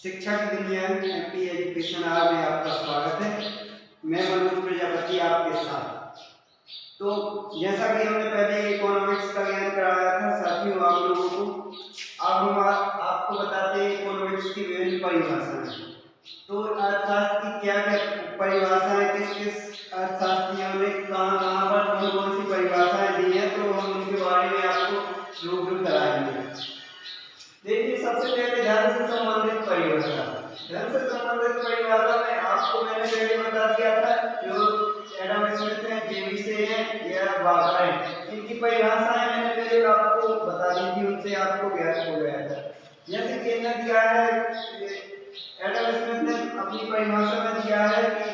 शिक्षा की दुनिया एमपी एजुकेशन आवर में आपका स्वागत है। मैं मनोज प्रजापति आपके साथ। तो जैसा कि हमने पहले इकोनॉमिक्स का ज्ञान कराया था साथियों आप लोगों को, अब हम आपको बताते हैं इकोनॉमिक्स की विभिन्न परिभाषाएं। तो अर्थशास्त्र की क्या क्या परिभाषाएं, किस किस अर्थशास्त्रियों ने कहाँ पर कौन कौन सी परिभाषाएं दी हैं, तो हम उनके बारे में आपको रूबरू कराएंगे। देखिए, सबसे पहले धन से संबंधित परिभाषा। धन से संबंधित परिभाषा में आपको मैंने पहले बता दिया था, जो एडम स्मिथ हैं, जेबी से हैं या बाबर हैं, इनकी परिभाषाएं मैंने पहले आपको बता दी थी, उनसे आपको ज्ञात हो गया था। जैसे कि इन्होंने दिया है, एडम स्मिथ ने अपनी परिभाषा में दिया है कि,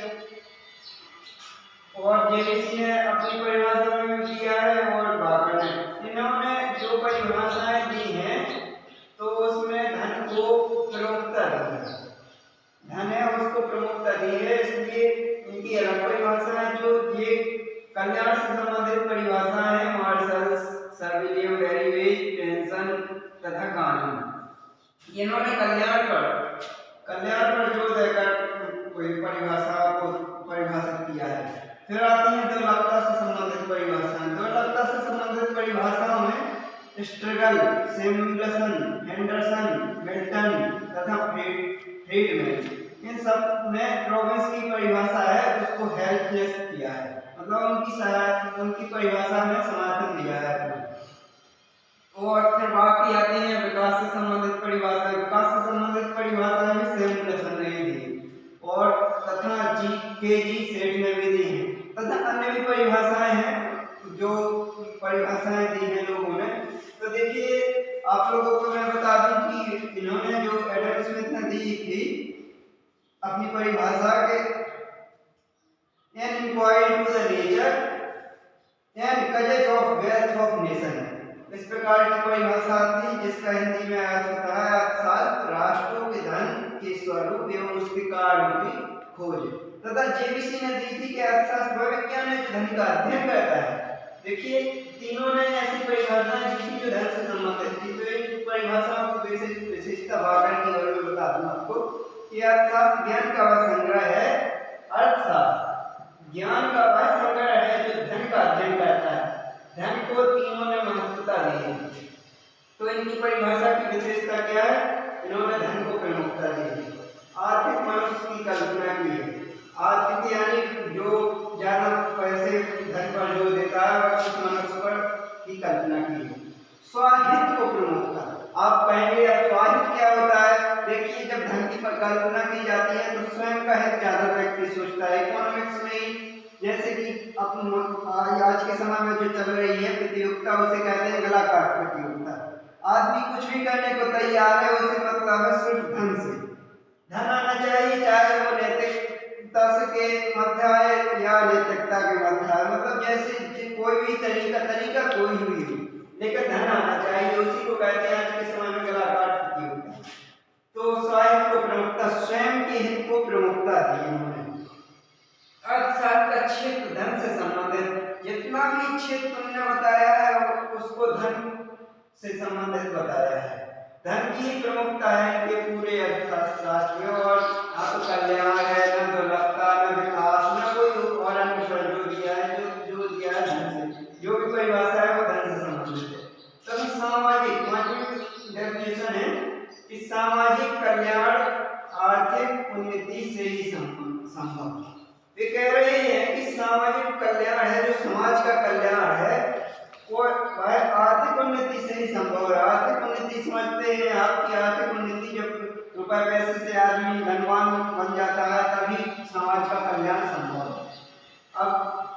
और जेबीसी ने अपनी परिभाषा में दिया है, और बाबर ने, इन्होंने जो परिभाषाएं दी हैं तो उसमें धन को प्रमुखता दी है। धन है उसको प्रमुखता दी है, इसलिए इनकी अलग परिभाषा है। जो ये कल्याण से संबंधित परिभाषा है, मार्शल्स, सर्विलियम, डेरिवेज, पेंशन तथा कानून। इन्होंने कल्याण पर जोर देकर कोई परिभाषा को परिभाषित किया है। फिर आती है दुर्लभता से संबंधित परिभाषाएं। दुर्लभता से संबंधित परिभाषाओं में स्ट्रगल, सैमुएल्सन, हेंडरसन, मिल्टन तथा फ्रीडमैन, इन सब ने रॉबिन्स की परिभाषा है उसको हेल्पलेस किया है, मतलब उनकी परिभाषा में समर्थन दिया है। और फिर बाकी आती है विकास से संबंधित परिभाषा। विकास से संबंधित परिभाषा में सैमुएल्सन ने दी और तथा जी सेठ ने भी दी है, तथा अन्य भी परिभाषाएं हैं जो परिभाषाएं दी हैं लोगों ने। तो देखिए, आप लोगों को मैं बता दूं कि इन्होंने जो एडम स्मिथ ने दी थी अपनी परिभाषा के, an inquiry to the nature and causes of wealth of nation, इस प्रकार की परिभाषा थी, जिसका हिंदी में अर्थ होता है अर्थशास्त्र राष्ट्रों के धन के स्वरूप एवं उसके कारणों की खोज। तथा जेबीसी ने दी थी कि अर्थशास्त्र विज्ञान है जो धन का अध्ययन करता है। देखिए, तीनों ने ऐसी परिभाषाएं दी थी जो धन से संबंधित थी। तो इन परिभाषाओं की विशिष्टता बाबर की और मैं बता दूं आपको कि अर्थशास्त्र ज्ञान का वह संग्रह है, अर्थशास्त्र ज्ञान का वह संग्रह है जो धन का अध्ययन करता है। धन को तीनों ने महत्वता दी है। तो इनकी परिभाषा की विशेषता क्या है? इन्होंने धन को प्रमुखता दी है। आर्थिक मनुष्य की कल्पना की है। आर्थिक यानी जो ज्यादा पैसे धन पर जोर देता है वह उस मनुष्य पर की कल्पना की है। स्वाहित को प्रमुखता। आप कहेंगे यार स्वाहित क्या होता है? देखिए, जब धन की कल्पना की जाती है तो स्वयं का हित ज्यादा व्यक्ति सोचता है। इकोनॉमिक्स में ही जैसे कि आज के समय में जो चल रही है प्रतियोगिता, उसे कहते हैं गला काट प्रतियोगिता। आदमी कुछ भी करने को तैयार है, उसे मतलब है सिर्फ धन से। धन आना चाहिए, चाहे वो नैतिकता के मध्य आए या नैतिकता के मध्य आए, मतलब जैसे कोई भी तरीका कोई भी हो, लेकिन धन आना चाहिए, उसी को कहते हैं आज के समय में गला काट प्रतियोगिता। तो स्वाहित को प्रमुखता, स्वयं के हित को प्रमुखता दी उन्होंने। अर्थशास्त्र का क्षेत्र धन से संबंधित, जितना भी क्षेत्र तुमने बताया है उसको धन से संबंधित बताया है। धन की प्रमुखता है कि पूरे अर्थशास्त्र में, और ना तो कल्याण है, न दुर्लभता, न विकास, न कोई और अन्य शब्द जो दिया है, जो दिया है धन से, जो भी परिभाषा है वो धन से संबंधित है। तभी सामाजिक डेफिनेशन है कि सामाजिक कल्याण आर्थिक उन्नति से ही संभव। वे कह रहे हैं कि सामाजिक कल्याण है, जो समाज का कल्याण है, वो वह आर्थिक उन्नति से ही संभव है। आर्थिक उन्नति समझते हैं आपकी आर्थिक उन्नति, जब रुपए पैसे से आदमी धनवान बन जाता है तभी समाज का कल्याण संभव है। अब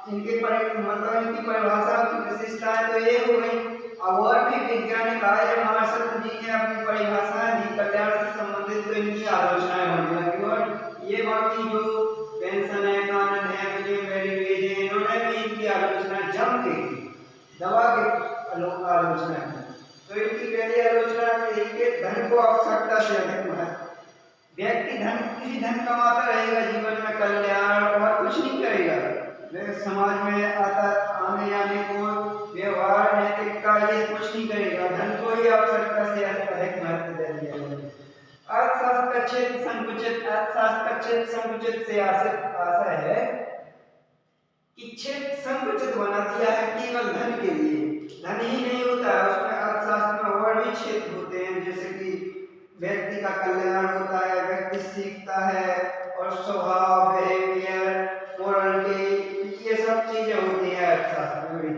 इनकी परिभाषा की विशेषताएं तो ये हो गई। अब और भी वैज्ञानिक आए, मार्शल जी ने अपनी परिभाषाएं दी कल्याण से संबंधित, तो इनकी आलोचनाएं होने लगी। और ये बाकी जो पेंशन है, कानून है, विलियम डेरिवेज है, इन्होंने भी इनकी आलोचना जम के दवा के आलोचना की। तो इनकी पहली आलोचना यही कि धन को आवश्यकता से अधिक महत्व। व्यक्ति किसी धन कमाता रहेगा जीवन में, कल्याण और कुछ नहीं करेगा। वह समाज में आने जाने को, व्यवहार, नैतिकता, ये कुछ नहीं करेगा। धन को ही आवश्यकता से अधिक महत्व दे दिया। अर्थशास्त्र का क्षेत्र संकुचित, अर्थशास्त्र का क्षेत्र संकुचित से आशा है कि क्षेत्र संकुचित बना दिया है केवल धन के लिए। धन ही नहीं होता है, उसमें अर्थशास्त्र में और भी क्षेत्र होते हैं, जैसे कि व्यक्ति का कल्याण होता है, व्यक्ति सीखता है, और स्वभाव, बिहेवियर, मोरालिटी, ये सब चीजें होती हैं अर्थशास्त्र में भी।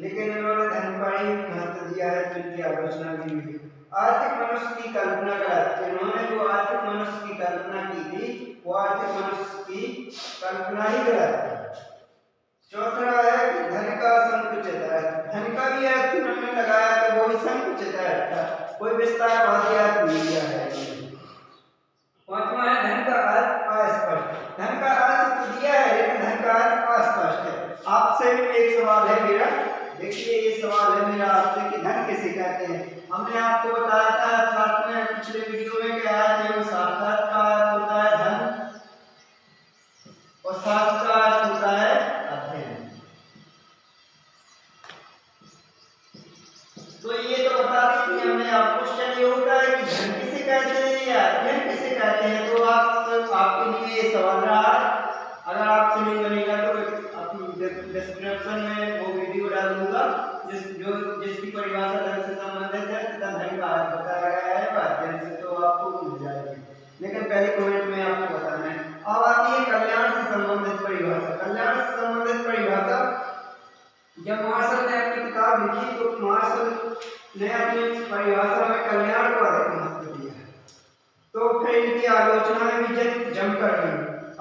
लेकिन इन्होंने धन पर ही महत्व दिया है, तो इनकी आलोचना भी हुई। आर्थिक मनुष्य की कल्पना गलत। इन्होंने जो आर्थिक मनुष्य की कल्पना की थी, वो आर्थिक मनुष्य की कल्पना ही गलत है। चौथा है कि धन का संकुचित है। धन का भी अर्थ उन्होंने लगाया तो वो भी संकुचित है, कोई विस्तारवादी अर्थ नहीं दिया है। पांचवा है धन का अर्थ अस्पष्ट। धन का अर्थ तो दिया है, लेकिन धन का अर्थ अस्पष्ट है। आपसे भी एक सवाल है मेरा, देखिए ये सवाल है मेरा आपसे कि धन किसे कहते हैं। हमने आपको बताया था अर्थशास्त्र में पिछले वीडियो में क्या है, वो शास्त्रार्थ का अर्थ होता है धन, और शास्त्र का अर्थ होता है अध्ययन। तो ये तो बता दी थी हमने। आप क्वेश्चन ये होता है कि धन किसे कहते हैं या अध्ययन किसे कहते हैं, तो आपके लिए ये सवाल रहा। अगर आपसे नहीं बनेगा तो अपनी डिस्क्रिप्शन में वो वीडियो डाल दूंगा जिसकी परिभाषा धन से संबंधित है, तथा धन का अर्थ बताया गया है अध्ययन से, तो आपको मिल जाएगी। लेकिन पहले कमेंट में आपको बताना है। अब आती है कल्याण से संबंधित परिभाषा। कल्याण से संबंधित परिभाषा, जब मार्शल ने अपनी किताब लिखी तो मार्शल ने अपनी परिभाषा में कल्याण को अधिक महत्व दिया, तो फिर इनकी आलोचना में भी जमकर हुई।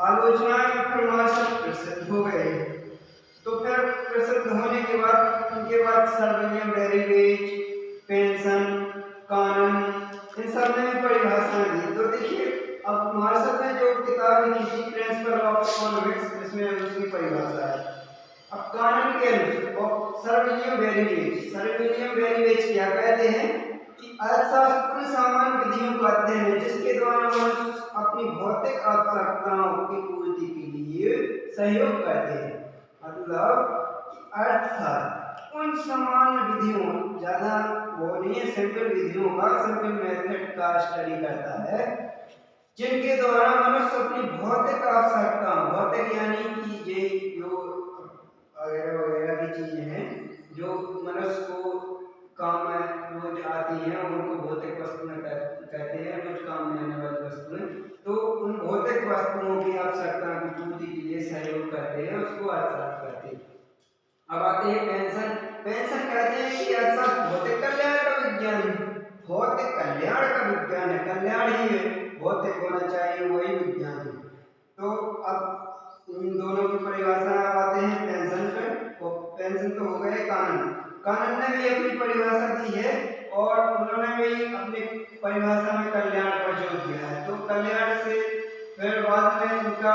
आलोचना में फिर मार्शल प्रसिद्ध हो गए। तो फिर प्रसिद्ध होने के बाद उनके बाद सर विलियम बेरीवेज, पेंसन, कानन, इन सब ने भी परिभाषाएं दी। तो देखिए अब मार्शल ने जो किताब लिखी थी प्रिंसिपल ऑफ इकोनॉमिक्स, इसमें उसकी परिभाषा है। अब कानन के अनुसार सर विलियम बेरीवेज क्या कहते हैं कि अर्थशास्त्र उन सामान्य विधियों का अध्ययन है जिसके द्वारा मनुष्य अपनी भौतिक आवश्यकताओं की पूर्ति के लिए सहयोग करते हैं। मतलब अर्थशास्त्र उन सामान्य विधियों, ज्यादा वो नहीं है, सिंपल विधियों का, सिंपल मेथड का स्टडी करता है जिनके द्वारा मनुष्य अपनी भौतिक आवश्यकताओं, भौतिक यानी कि ये जो वगैरह वगैरह की चीजें हैं जो मनुष्य को काम में रोज आती हैं, उनको भौतिक वस्तुएं कहते हैं, रोज काम में आने वाली वस्तुएं। तो उन भौतिक वस्तुओं की आवश्यकता की पूर्ति के लिए सहयोग करते हैं, उसको अर्थशास्त्र कहते हैं। अब आते हैं पेंशन। पेंशन कहते हैं कि अर्थशास्त्र भौतिक कल्याण का विज्ञान है। भौतिक कल्याण का विज्ञान है, कल्याण ही है, भौतिक होना चाहिए, वही विज्ञान है। तो अब इन दोनों की परिभाषा आते हैं पेंशन पर। तो पेंशन तो हो गए कानन ने भी अपनी परिभाषा दी है, और उन्होंने भी अपनी परिभाषा में कल्याण पर जोर दिया है। तो कल्याण से फिर बाद में उनका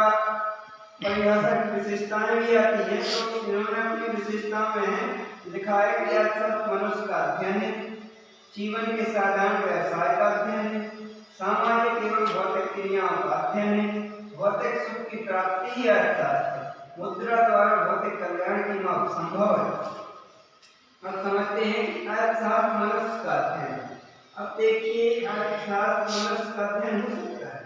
परिभाषा की विशेषताएं भी आती हैं। तो इन्होंने अपनी विशेषताओं में लिखा है कि अर्थशास्त्र मनुष्य का अध्ययन है, जीवन के साधारण व्यवसाय का अध्ययन है, सामाजिक एवं भौतिक क्रियाओं का अध्ययन है, भौतिक सुख की प्राप्ति ही अर्थशास्त्र है, मुद्रा द्वारा भौतिक कल्याण की माप संभव है। अब समझते हैं कि अर्थशास्त्र मनुष्य का अध्ययन है। अब देखिए अर्थशास्त्र मनुष्य का अध्ययन हो सकता है,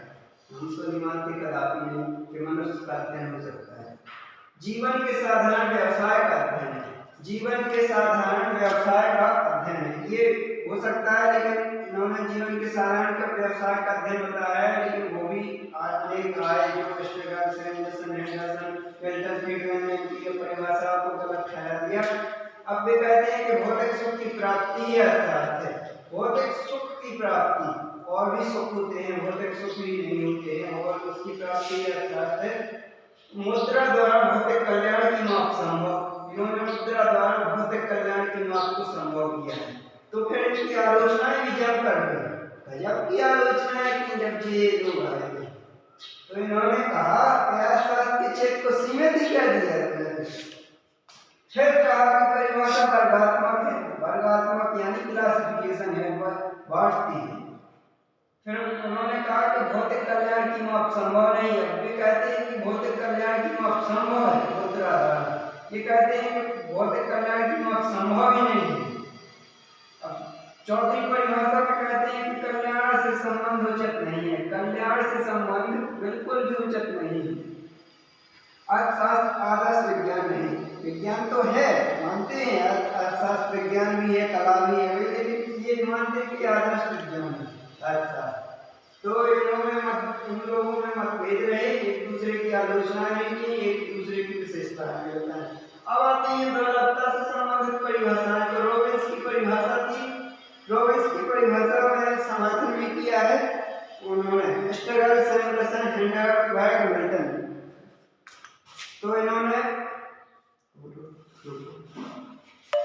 हम तो नहीं मानते कदापि नहीं कि मनुष्य का अध्ययन हो सकता है। जीवन के साधारण व्यवसाय का अध्ययन है, जीवन के साधारण व्यवसाय का अध्ययन है, ये हो सकता है। लेकिन इन्होंने जीवन के साधारण का व्यवसाय का अध्ययन बताया है, लेकिन वो भी अनेक आए जो वेस्टरगार्ड, सैमुएल्सन, हेंडरसन, मिल्टन फ्रीडमैन ने इनकी परिभाषा को गलत ठहरा दिया। अब वे कहते हैं कि भौतिक सुख की प्राप्ति ही अर्थशास्त्र है। भौतिक सुख की प्राप्ति, और भी सुख होते हैं, भौतिक सुख ही नहीं होते हैं, और उसकी प्राप्ति अर्थशास्त्र है। मुद्रा द्वारा भौतिक कल्याण की माप संभव, इन्होंने मुद्रा द्वारा भौतिक कल्याण की माप को संभव किया है। तो फिर इनकी आलोचना भी जब कर गई, गजब की आलोचना है कि जब ये लोग आए थे तो इन्होंने कहा कि अर्थशास्त्र के क्षेत्र को सीमित ही कर दिया। फिर कहा कि परिभाषा वर्गात्मक है, वर्गात्मक यानी क्लासिफिकेशन है, बांटती है। फिर उन्होंने कहा कि भौतिक कल्याण की माप संभव नहीं है, वे कहते हैं कि भौतिक कल्याण की माप संभव है मुद्रा द्वारा, ये कहते हैं कि भौतिक कल्याण की माप संभव ही नहीं है। चौथी परिभाषा में कहते हैं कि कल्याण से संबंध उचित नहीं है। कल्याण से संबंध बिल्कुल भी उचित नहीं है। अर्थशास्त्र आदर्श विज्ञान नहीं, विज्ञान तो है, मानते हैं अर्थशास्त्र विज्ञान भी है, कला भी है, लेकिन ये मानते हैं कि आदर्श विज्ञान है अर्थशास्त्र। तो इन लोगों में मतभेद रहे, एक दूसरे की आलोचना भी की, एक दूसरे की विशेषताएं भी बताएं। अब आते हैं दुर्लभता से संबंधित परिभाषाएं। तो रॉबिन्स की परिभाषा थी, रॉबिन्स की परिभाषा में समर्थन भी किया है उन्होंने, स्टगल, सैमुएल्सन, हिंडरबर्ग, मिल्टन। तो इन्होंने